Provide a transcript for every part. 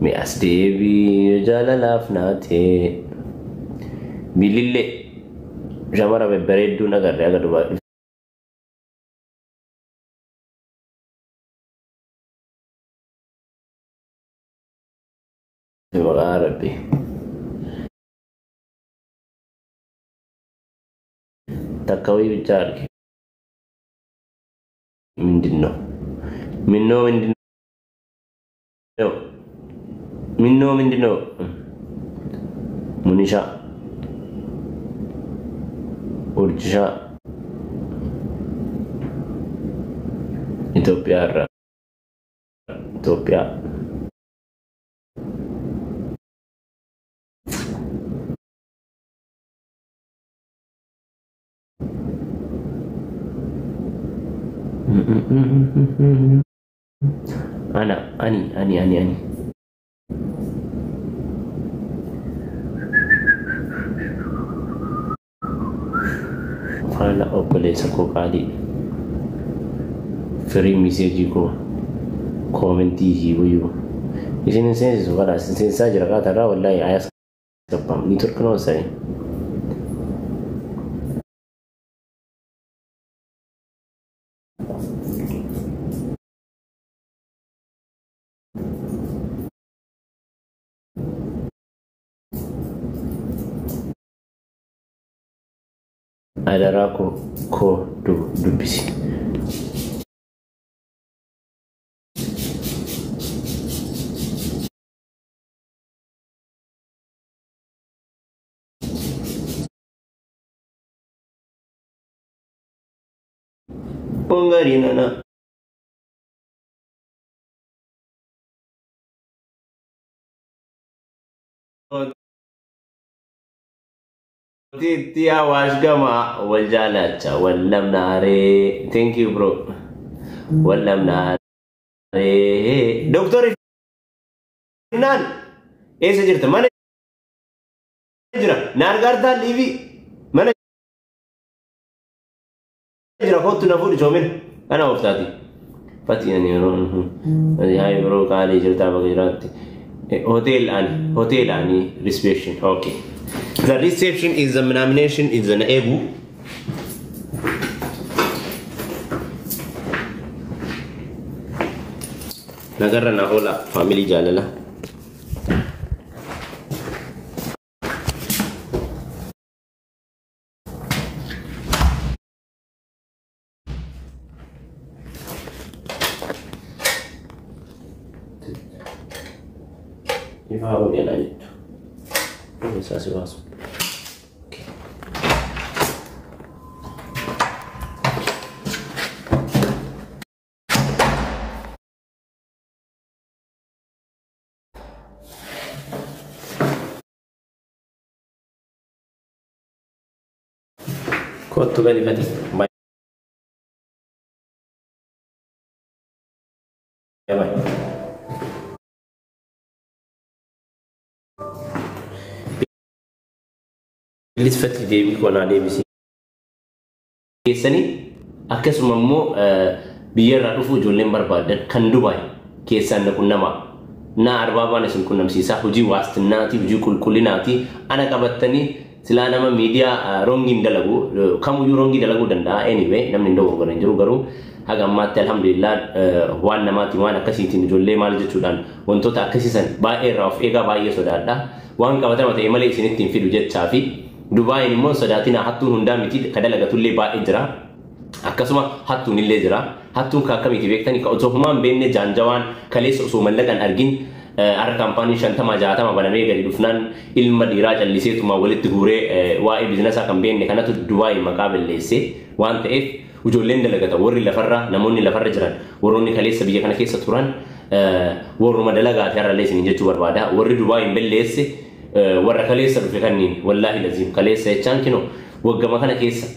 mi as deebii jaalalaaf naate bilillee shamara babbareedduun agarree aga dubaa maqaa rabbi takka wayii bichaa arge mindinno minnoo mindinno munishaa urjishaa Itoophiyaa irraa Itoophiyaa ani fala obboleessa koo qaalii firii miseejii koo koomentii hiibuyyuu isin seensisu fala seensisaa jira qaatarraa wallaahi ayas gabbam ni turknoo sa'e adaraa koo dubbisi Pongarina na Titia washgama waljalacha wallamnare. Thank you bro. Wallamnare. Doctor Nan. Esa jirta mana jira nargarta livi mana jira kottu na fudi jomin ana oftati fatiyani hay bro kali jirta bagirati hotel ani reception. Okay, the reception is the nomination is an ego nagarra na hola family jalala Ifahamu dia lanjut. Ini saya masuk. Oke. Kau tu kan di Lisfat deebii koonaa deebisii keessanii akkasuma immoo biyyarraa dhufu ijoolleen barbaadan kan Dubaay keessaan naqunnama na arbaabaan isin qunnamsiisaa hojii waastinaati hojii qulqullinaati ana qabattanii silaa nama miidiyaa rongiin dalagu kamuyyuu rongii dalaguu danda'a anyway namni ndoo goran jiru garuu haga ammaatti alhamdulillah waan namaati waan akkasiitiin ijoollee maal jechuudhaan wantoota akkasiisan baay'ee irraa of eegaa baay'ee sodaadha waan qabatama ta'e malee isinitti hin fidu jechaa fi Dubai ni mon sodatina hatun hunda miti kadala gatulle ba ijra akkasuma hatun ille jira hatun ka kamiti bektani ka ozohuman benne janjawan kales so mallakan argin ar company shantama jaatama baname gari dufnan ilma dira jallisetu ma walitti gure wa'i business kan benne kanatu Dubai maqabel lesse wan ta'ef ujollen dalagata warri lafarra namonni lafarra jiran waronni kales biya kana kessa turan warru madalaga tarra lesin jechu barbada warri Dubai bellesse warra kaleessa dhufe kanniin wallahi lazim kaleessa jechaan kino waggama kana keessa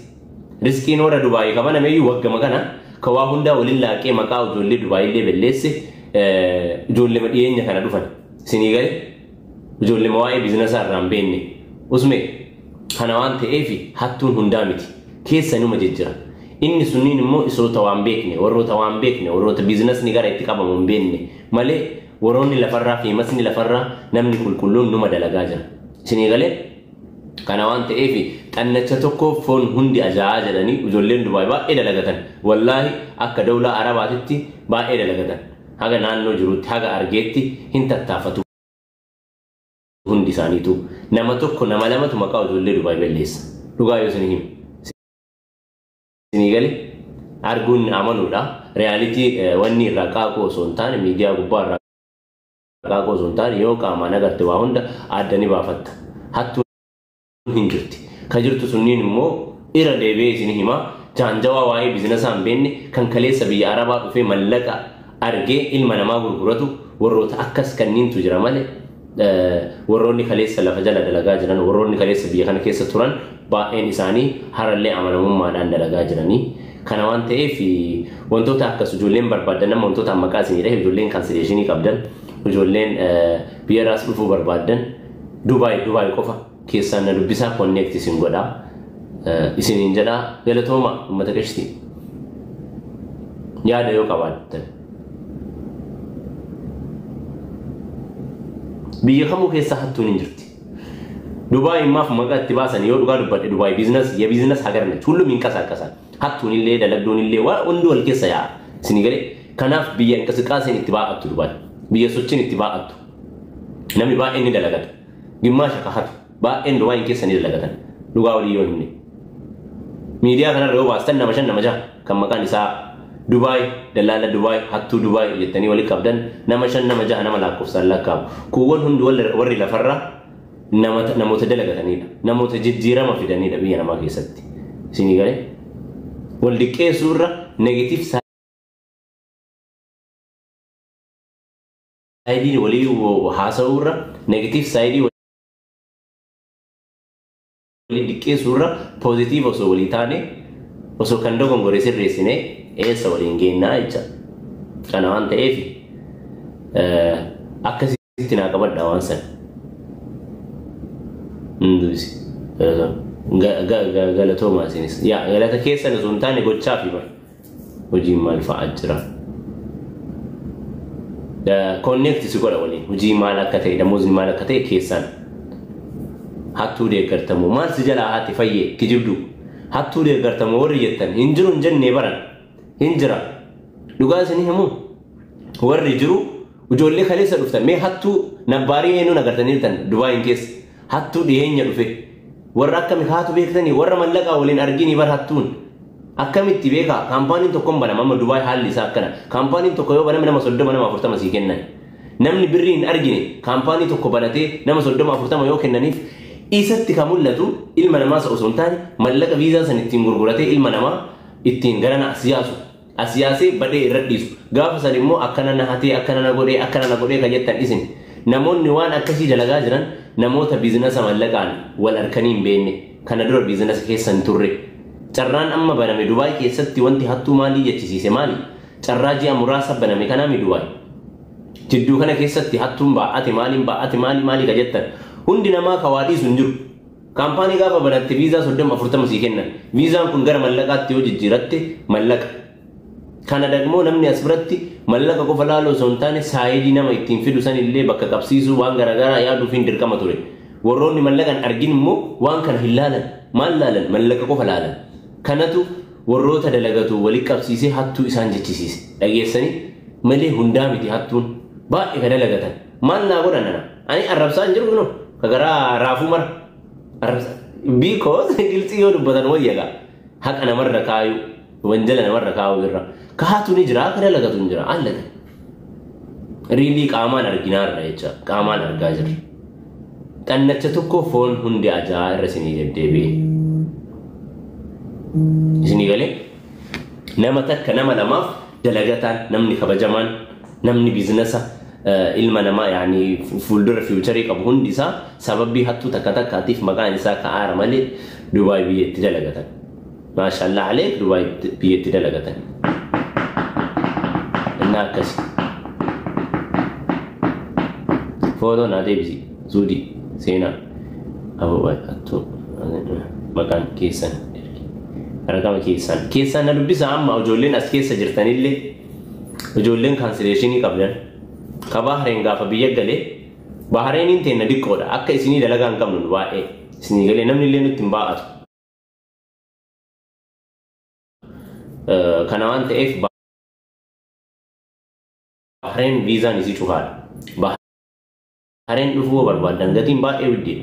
riskiin warra Dubaay qabana meeyyuu waggama kana ka waa hundaa waliin laaqee maqaa ijoollee Dubaay illee belleesse ijoollee dhiyeenya kana dhufan sinii gale ijoollee waa'ee biizinasa irraan beenne usme kana waan ta'eef hattuun hundaa miti keessa numa jejjira inni sunniin immoo isoota waan beekne warroota biizinasni gara itti qabamu hin beenne malee وروني لفرة في مسني لفرة نمني كلهم نما دلقاجر سنيغالي كان وانت ايه في أن تتوقف فون هندي أجاجرني وجولين دبي با إيه دلقتن والله أكا دولة عرباتي با إيه دلقتن هذا نانو جروت هذا أرجيتي هنت تافتو هندي سانيتو نما توكو نما لما تمكاو جولين دبي بليس لغايو سنيهم سنيغالي أرجون عملوا لا reality واني ركاكو سونتان ميديا غبار ركاكو سونتان يو كامانا غرتي واهوندا ادني بافت حتى هنجرتي كجرت سنين مو إيرا ديبي سنهما جانجوا واي بزنس ام بين كان كليس بي عربا في ملكا ارجي علما ما غرغرتو وروت اكس كنين تجرا مال وروني كليس لفجل دلغا جران وروني كليس بي كان كيس توران با انساني هرلي عملهم ما دان دلغا جراني كان وانت في وانتو تاكس جولين بربادن وانتو تامكاسي ري جولين كانسليشني قبدن وجولين بيراس فو بربادن دبي كوفا كيسان دبيسا كونيكت سينغودا اسين جدا غلطوما متكشتي يا ديو كبات بيخمو كيسا حتو نجرتي دبي ما في مكان تباسن يو دبي بيزنس يا بيزنس هاجرنا كله من كسا حتى نيلي دلقدون نيلي وندول كيسا يا سنغالي كناف بيان كسكاسين اتباعات دبي بيا سوتشين اتباعات نمي با اني دلقات جماشا كحت با ان دبي كيسا ني دلقات لغاولي يوني ميديا كان رو باستن نمشن نمجا كم مكان نسا دبي دلاله دبي حتى دبي يتني ولي كبدن نمشن نمجا انا ملاكو سلاكا كون هندول وري لفرا نموت دلقاتني نموت ججيرا ما في دني دبي انا ما كيستي سنغالي والدكي سورة نيجاتيف سايدي ولي وحاسورة نيجاتيف سايدي ولي دكي سورة بوزيتيف وسو ولي تاني وسو كندو كونغوريسي ريسيني ايه سوالي نجينا ايجا كان وانت ايه في اكاسي تناقبت دوانسن ندوسي غلطوما سينس يا غلطة كيسا نزونتاني قد شافي بر وجي مال فاجرا دا كونكت سيقول أولي وجي مالك كتاي دا موزن مالك كتاي كيسان حتو دي كرتمو مال سجلا هاتي فايه كجبدو حتو دي كرتمو وريتن هنجرون جن نبران هنجرا لغا سني همو ورجرو وجولي خليسا رفتن مي حتو نباري ينو نغرتنيتن دباين كيس حتو دي هنجر رفت warra akkami haatu beektani warra mallaqa waliin argini bar hattuun akkamitti beeka kaampaaniin tokko banama amma Dubai haalli isaa akkana kaampaaniin tokko yoo baname nama 30 nama 40 sii kennan namni birriin argine kaampaanii tokko banatee nama 30 40 yoo kennaniif isatti ka mul'atu ilma namaa osoo hin taane mallaqa viizaa san ittiin gurguratee ilma namaa ittiin garana asiyaasee badee irra dhiisu gaafa san immoo akkana na hatee akkana na godhee ka jettan isin namoonni waan akkasii dalagaa jiran namoota biizinasa mallaqaan wal arkaniin beenne kana dura biizinasa keessan turre carraan amma baname Dubai keessatti wanti hattuu maalii jechisiise maali carraa ji'a muraasa baname kanaami Dubai jidduu kana keessatti hattuun baa'ate maali ka jettan hundi namaa kawaadhiisu hin jiru kaampaanii gaafa banatte viizaa 30-40 sii kennan viizaan kun gara mallaqaatti yoo jijjiiratte mallaqa kana dagmoo namni as biratti mallaqa qofa laaloo osoo hin taane saayidii nama ittiin fidu san illee bakka qabsiisuu waan garaagaraa yaaduuf hin dirqama ture warroonni mallaqan argin immoo waan kana hin laalan maal laalan mallaqa qofa laalan kanatu warroota dalagatu walii qabsiisee hattuu isaan jechisiise dhageessanii malee hundaa miti hattuun baay'ee ka dalagatan maal naa godhan ana ani arrabsaa hin jiru kunoo ka garaa raafuu mara because gilxii yoo dubbatan wayyaga haqa namarra kaayu wanjala namarra kaayu irra kaatu ni jira kada lagatu ni jira allaga really qaamaan arginaarra jecha qaamaan argaa jirra xannacha tokko foon hundi ajaa irra isinii deddeebi'e isinii galee nama takka nama lamaaf dalagataan namni kabajamaan namni biizinasa ilma namaa yaani fuuldura fiicharii qabu hundi isaa sababii hattuu takka takkaatiif maqaan isaa ka'aara malee Dubai biyyatti dalagatan maashaallah aleek Dubai biyyatti dalagatan ناقص فودو نادي بزي زودي سينا أبو أتو مكان كيسان أرقام كيسان نلبس عام أو جولين أسكيس جرتاني اللي وجولين كانسليشيني قبلن كبحرين قافة بيجعله بحرين إنتي نديك كودا أكا إسني دلقان كم نواء إسني قال نمني اللي نتنباعت كنوان تأف بحرين فيزا نسي شوكار بحرين دفوه برباد دنگتين با إودي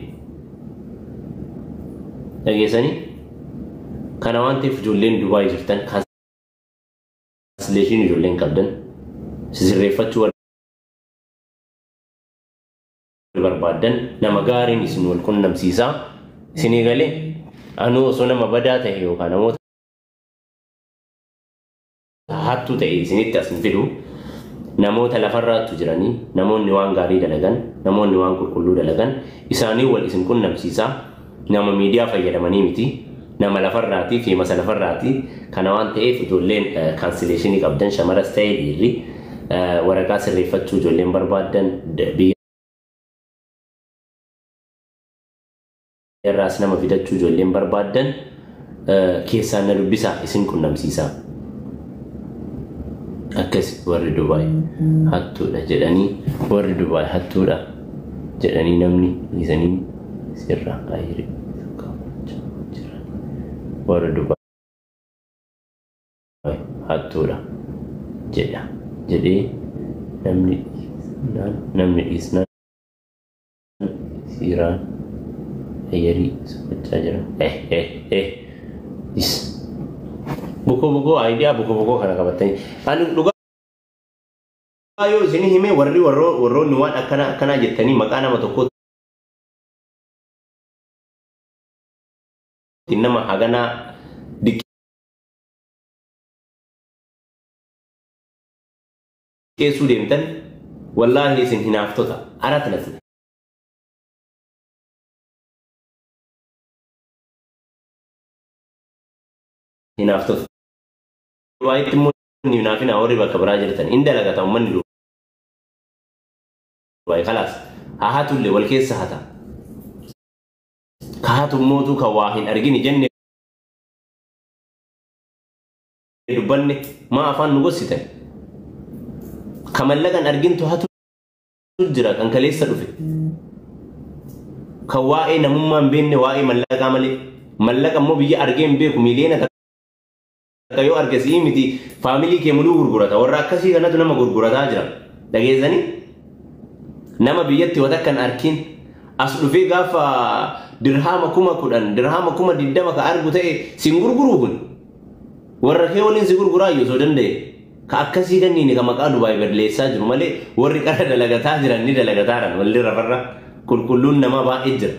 لقيساني كنوان تأف جولين دبي جفتن كانسليشن جولين كابدن سيرفت شوار barbaadan nama gaariin isin wal qunnamsiisa isinii galee anuu osoo nama badaa ta'e yookaan namoota hattuu ta'e isinitti asin fidu namoota lafarraattu jiranii namoonni waan gaarii dalagan namoonni waan qulqulluu dalagan isaanii wal isin qunnamsiisa nama miidiyaa fayyadamanii miti nama lafarraatii fi masa lafarraatii kana waan ta'eef ijoolleen kaansileeshinii qabdan shamaras ta'e dhiirri waraqaa sirreeffachuu ijoolleen barbaadan الراس نما فيدتشو جولين بربادن كيسان نلبسا اسم كنا مسيسا أكس ور دبي هاتو دا جداني ور دبي هاتو دا جداني نمني لساني سرّا غيري ور دبي هاتو دا جدا جدي نمني إسنا سيران Ayari sejajar is buku idea buku karena kabatnya anu luga ayo sini hime warro nuan akana jetani makana matoko tinama hagana dik kesu demtan wallahi sin hinaftota aratna hinaftota waayit muni naafina awri bakka biraa jirtan inda lagata ummanni lu waay khalas hahatulle wal keessa hata kahatu mootu ka waahin argini jenne dubbanne ma afaan nu gossitan kamallagan argintu hatu jira kan kaleessa dhufe ka waa'ee namummaan beenne waa'ee mallaqa malee mallaqa immoo biyya argeen beeku miliyoona kayo argasi miti family ke mulu gurgurata warra akkasi kanatu nama gurgurata jira dhageessani nama biyyatti watakkan arkin as dhufe gaafa dirhama kuma kudhan dirhama kuma diddama ka argu ta'e sin gurguru kun warra kee waliin si gurguraayyoo soo danda'e ka akkasii ganniini ka maqaa Dubaay berleessaa jiru malee warri qara dalagataa jiran ni dalagataadhaan walli rafarra qulqulluun nama baay'ee jira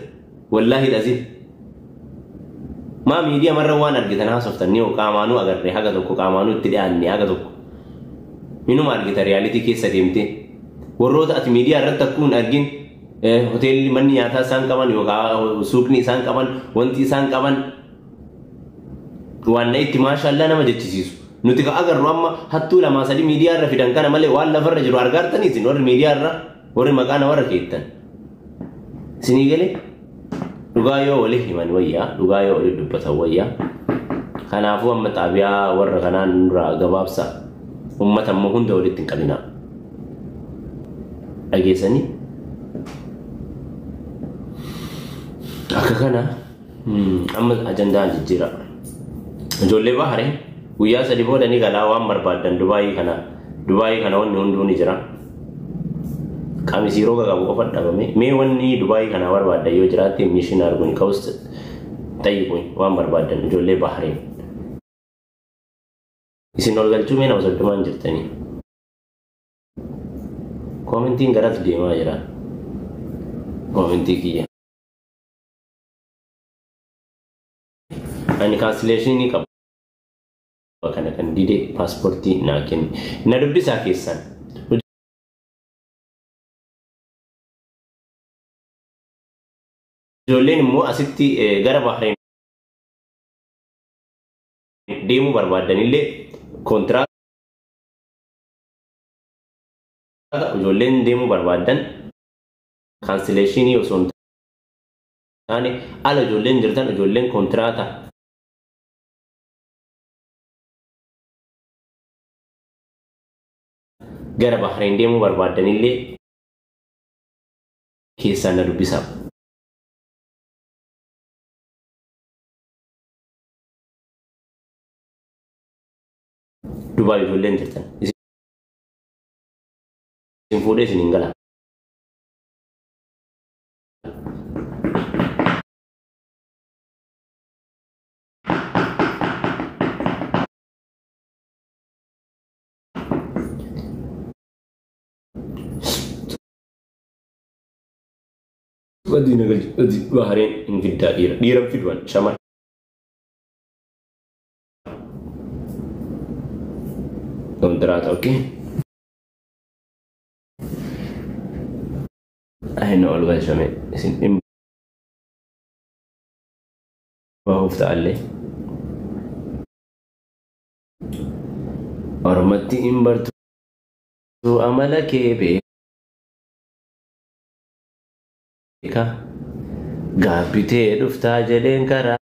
wallaahi dhasiin ما ميديا مرة وانا أرجع أنا صفتني وكامانو أجر حاجة تكو كامانو تدياني حاجة تكو منو ما أرجع رياليتي كيس سديمتي والروت أت ميديا رد تكون أرجين هوتيل مني ياتا سان كمان يوكا سوقني سان كمان وانتي سان كمان وانا ما شاء الله نما جتشيسو نتيجة أجر رامة حتى لما سدي ميديا رفيدان كان مالي والله فرج رو أرجع تاني سين ور ميديا را ور مكان ور كيتن سنيجلي Dugayo oleh himan waya, dugayo oleh dubbata waya. Kanaafuu amma xaabiyaa warra kanaan nurraa gabaabsa ummata ammoo hunda walitti hin qabina. Dhageessanii akka kana amma ajandaan jijjiira. Ijoollee baharee guyyaa sadii booda ni galaa waan barbaadan Dubaayii kana wanni hunduu ni jira. Kami siro ka kamu kafat dapat me wani Dubai kana barbaadan yoo jiraate mission arguni kaust tayi kun waan barbaadan ijoollee Bahrain isin ol galchuu mee nama soddomaan jirtanii commenting garat deemaa jira commenting kiyya ani cancellation ni qaba kana kan dide passporti naa kenni na dubbisaa keessan Ijoolleen immoo asitti gara Bahrain deemuu barbaadanillee kontiraata ijoolleen deemuu barbaadan cancellation osoo hin taane ala ijoolleen jirtan ijoolleen kontiraata gara Bahrain deemuu barbaadanillee keessaan na dubbisaa. Dubai ijoolleen jirtan isin fuudhee isin hin gala. Wadii nagal Bahrain hin fiddaa dhiira fiduan shamar. Kontraata okay. I know always shame isin bahuuf ta'allee ormatti hin bartu amala kee beeka gaabbitee dhuftaa jedheen karaa